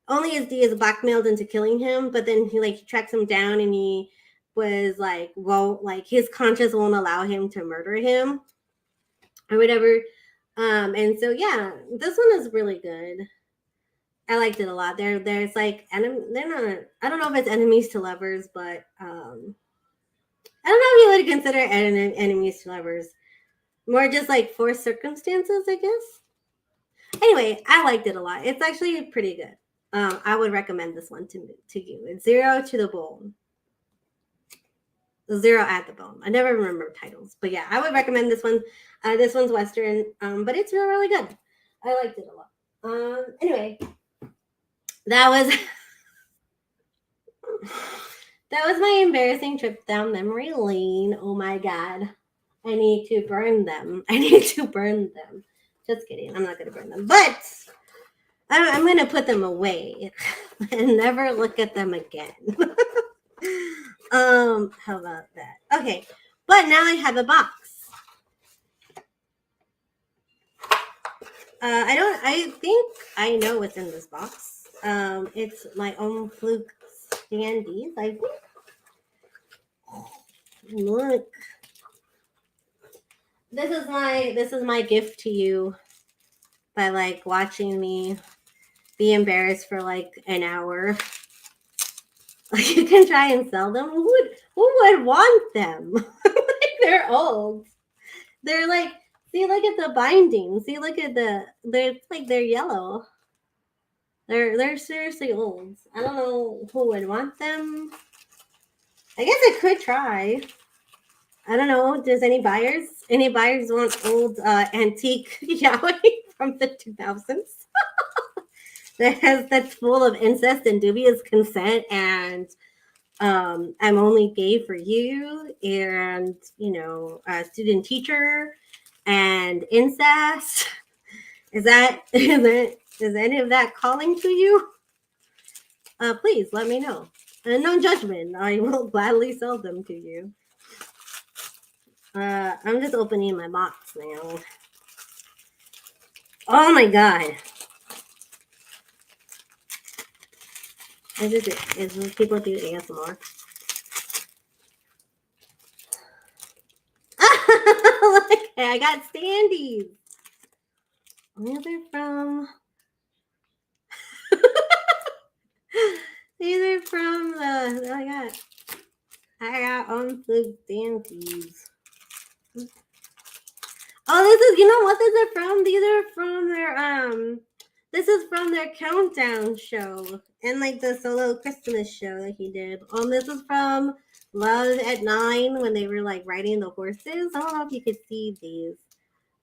only his D is blackmailed into killing him, but then he tracks him down and he was like, well, like his conscience won't allow him to murder him or whatever. And so yeah, this one is really good. I liked it a lot. There's like they're not I don't know if it's enemies to lovers, but I don't know if you would consider enemies to lovers. More just like forced circumstances, I guess. Anyway, I liked it a lot. It's actually pretty good. I would recommend this one to you. It's Zero to the Bone. Zero at the Bone. I never remember titles, but yeah, I would recommend this one. This one's Western, but it's really good. I liked it a lot. Anyway, that was that was my embarrassing trip down memory lane. Oh my god, I need to burn them. I need to burn them. Just kidding. I'm not gonna burn them, but I'm gonna put them away and never look at them again. How about that? Okay, but now I have a box. I think I know what's in this box. It's my own fluke standees. I think. Look, this is my gift to you by like watching me be embarrassed for like an hour. Like you can try and sell them. Who would want them? Like they're old. They're like see look at the binding. See look at they're yellow. They're seriously old. I don't know who would want them. I guess I could try. I don't know. Does any buyers? Any buyers want old antique yaoi from the 2000s? That's full of incest and dubious consent and I'm only gay for you and student teacher and incest. Is any of that calling to you? Please let me know. And no judgment. I will gladly sell them to you. I'm just opening my box now. Oh my god. Is people do ASMR? Look, I got standees. These are from. These are from the. I got unplugged standees. Oh, this is. You know what these are from? These are from their This is from their countdown show and like the solo Christmas show that he did. This is from Love at 9 when they were like riding the horses. I don't know if you could see these.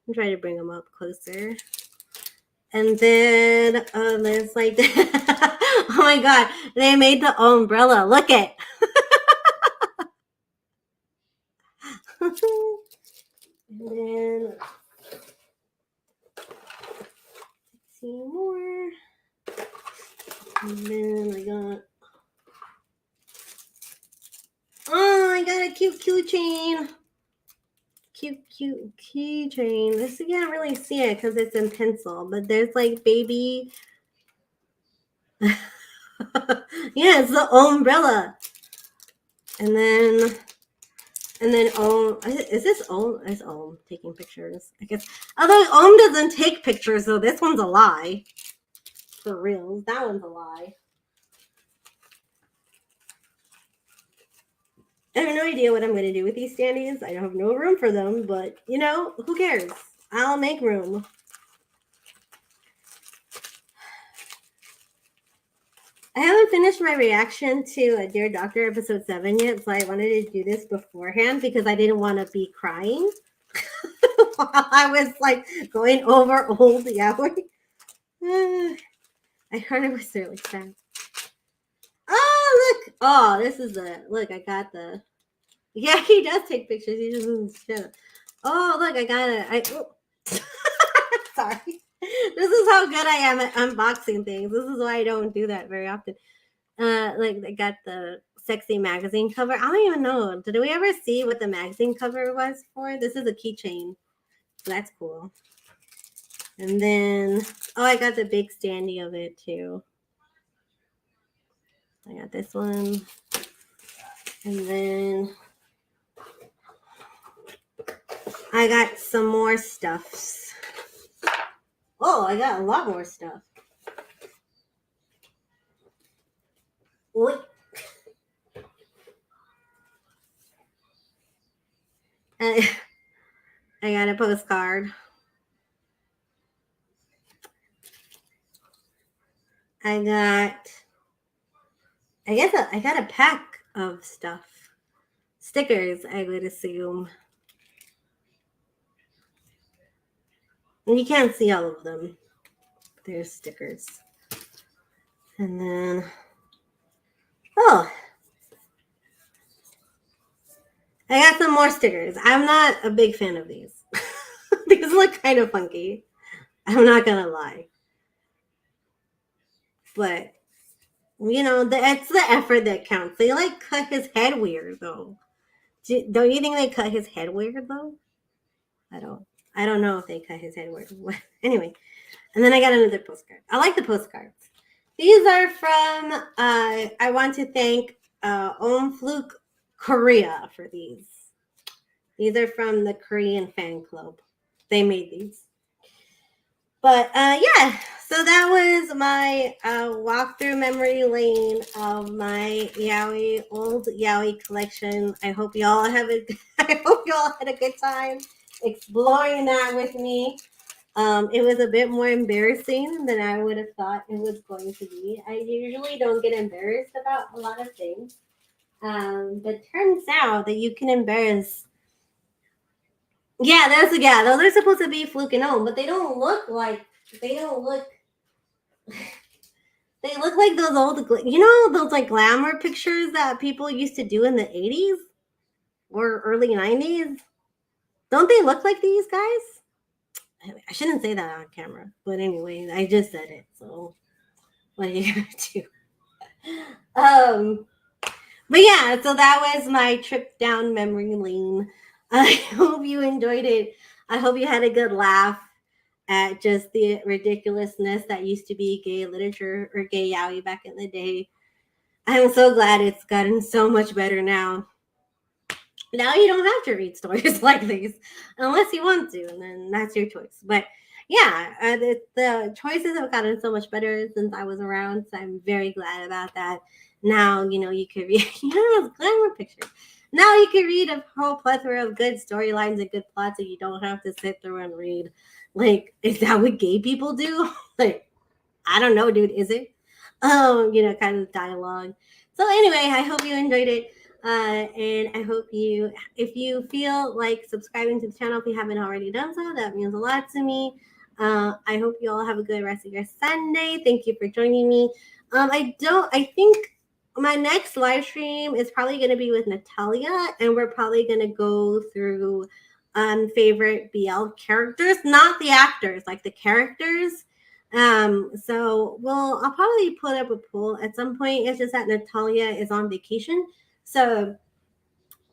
I'm trying to bring them up closer. And then there's like, oh my god, they made the umbrella. Look it. And then let's see more. And then I got. Oh, I got a cute keychain. Cute keychain. This you can't really see it because it's in pencil, but there's like baby. Yeah, it's the umbrella. And then is this Ohm? Is Ohm taking pictures? I guess. Although Ohm doesn't take pictures, so this one's a lie. For real, that one's a lie. I have no idea what I'm going to do with these standees. I have no room for them, but who cares? I'll make room. I haven't finished my reaction to Dear Doctor episode 7 yet, so I wanted to do this beforehand because I didn't want to be crying while I was like going over old Yoai. I heard it was really sad. Oh, look! Oh, this is look. I got the. Yeah, he does take pictures. He just doesn't show. Oh, look! I got it. Sorry. This is how good I am at unboxing things. This is why I don't do that very often. Like I got the sexy magazine cover. I don't even know. Did we ever see what the magazine cover was for? This is a keychain. So that's cool. And then, oh, I got the big standee of it too. I got this one. And then I got some more stuffs. Oh, I got a lot more stuff. What? I got a postcard. I got a pack of stuff. Stickers, I would assume. And you can't see all of them. There's stickers. And then, oh, I got some more stickers. I'm not a big fan of these. These look kind of funky. I'm not going to lie. But, it's the effort that counts. They like cut his head weird, though. Don't you think they cut his head weird, though? I don't know if they cut his head weird. Anyway, and then I got another postcard. I like the postcards. These are from, I want to thank Fluke Korea for these. These are from the Korean fan club. They made these. But yeah, so that was my walk through memory lane of my old Yoai collection. I hope y'all had a good time exploring that with me. It was a bit more embarrassing than I would have thought it was going to be. I usually don't get embarrassed about a lot of things. But turns out that you can embarrass. Yeah, those are supposed to be Fluke and Ohm, but they don't look like they look like those old, those like glamour pictures that people used to do in the 80s or early 90s. Don't they look like these guys? I shouldn't say that on camera, but anyway, I just said it. So what are you gonna do? But yeah, so that was my trip down memory lane. I hope you enjoyed it. I hope you had a good laugh at just the ridiculousness that used to be gay literature or gay yaoi back in the day. I'm so glad it's gotten so much better now. Now you don't have to read stories like these unless you want to, and then that's your choice. But yeah, the choices have gotten so much better since I was around, so I'm very glad about that. Now, you could read, those glamour pictures. Now you can read a whole plethora of good storylines and good plots, and you don't have to sit through and read. Like, is that what gay people do? Like, I don't know, dude. Is it? Kind of dialogue. So anyway, I hope you enjoyed it. And I hope if you feel like subscribing to the channel, if you haven't already done so, that means a lot to me. I hope you all have a good rest of your Sunday. Thank you for joining me. I think my next live stream is probably going to be with Natalia, and we're probably going to go through favorite BL characters, not the actors, like the characters. So I'll probably put up a poll at some point. It's just that Natalia is on vacation, so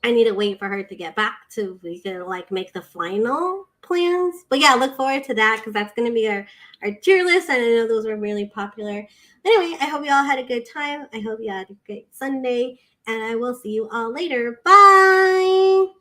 I need to wait for her to get back so we can like make the final plans. But yeah, look forward to that because that's going to be our tier list, and I know those were really popular. Anyway, I hope you all had a good time. I hope you had a great Sunday, and I will see you all later. Bye.